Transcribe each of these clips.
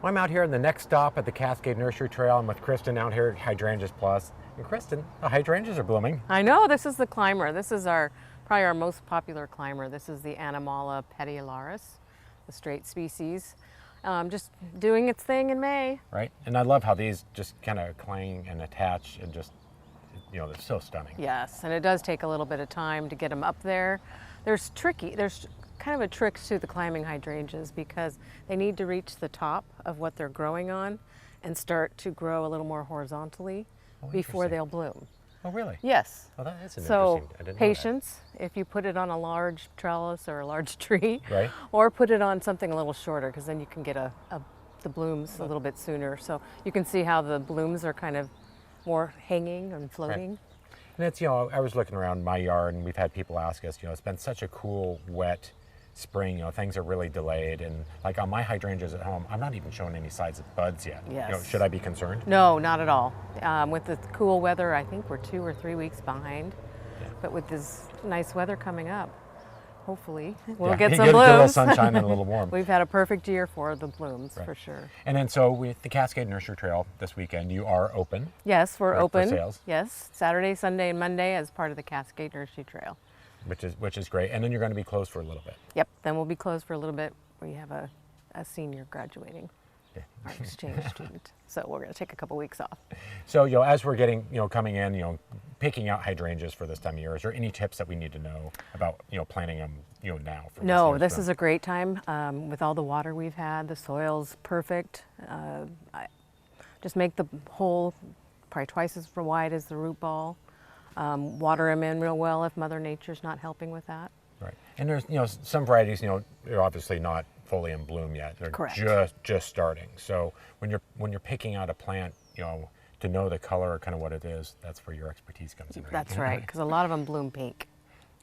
Well, I'm out here in the next stop at the Cascade Nursery Trail. I'm with Kristen out here at Hydrangeas Plus. And Kristen, the hydrangeas are blooming. I know, this is the climber. This is probably our most popular climber. This is the Animala petiolaris, the straight species. Just doing its thing in May. Right, and I love how these just kind of cling and attach and just, they're so stunning. Yes, and it does take a little bit of time to get them up there. There's kind of a trick to the climbing hydrangeas because they need to reach the top of what they're growing on and start to grow a little more horizontally before they'll bloom. Oh, really? Yes. Oh, that is interesting. So I didn't know patience, if you put it on a large trellis or a large tree, right, or put it on something a little shorter, because then you can get the blooms a little bit sooner. So you can see how the blooms are kind of more hanging and floating. Right. And it's, I was looking around my yard and we've had people ask us, it's been such a cool, wet spring, things are really delayed. And like on my hydrangeas at home, I'm not even showing any signs of buds yet. Yes. Should I be concerned? No, not at all. With the cool weather, I think we're 2 or 3 weeks behind. Yeah. But with this nice weather coming up, hopefully we'll get some blooms. Get a little sunshine and a little warm. We've had a perfect year for the blooms, for sure. And then so with the Cascade Nursery Trail this weekend, you are open? Yes, we're open. For sales? Yes, Saturday, Sunday, and Monday as part of the Cascade Nursery Trail. Which is great. And then you're going to be closed for a little bit. Yep, then we'll be closed for a little bit. We have a senior graduating, our exchange student. So we're going to take a couple weeks off. So, as we're getting, coming in, picking out hydrangeas for this time of year, is there any tips that we need to know about, planting them, now? No, this is a great time. With all the water we've had, the soil's perfect. Just make the hole probably twice as wide as the root ball. Water them in real well if Mother Nature's not helping with that. Right. And there's, some varieties, they're obviously not fully in bloom yet. They're correct. just starting. So when you're picking out a plant, to know the color or kind of what it is, that's where your expertise comes in. Right? That's right, because a lot of them bloom pink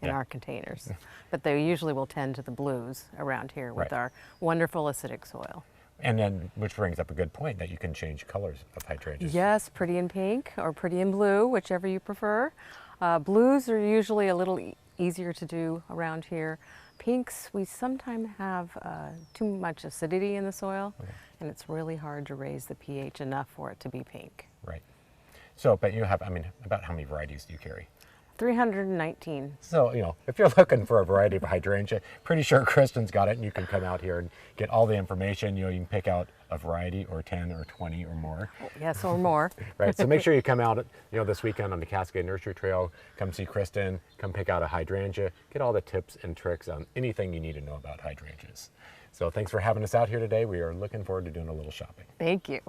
in our containers. But they usually will tend to the blues around here with our wonderful acidic soil. And then, which brings up a good point, that you can change colors of hydrangeas. Yes, pretty in pink or pretty in blue, whichever you prefer. Blues are usually a little easier to do around here. Pinks, we sometimes have too much acidity in the soil, and it's really hard to raise the pH enough for it to be pink. Right. So, but you have, about how many varieties do you carry? 319. So, if you're looking for a variety of hydrangea, pretty sure Kristen's got it, and you can come out here and get all the information. You can pick out a variety or 10 or 20 or more. Yes, or more. Right, so make sure you come out, this weekend on the Cascade Nursery Trail. Come see Kristen, come pick out a hydrangea, get all the tips and tricks on anything you need to know about hydrangeas. So thanks for having us out here today. We are looking forward to doing a little shopping. Thank you.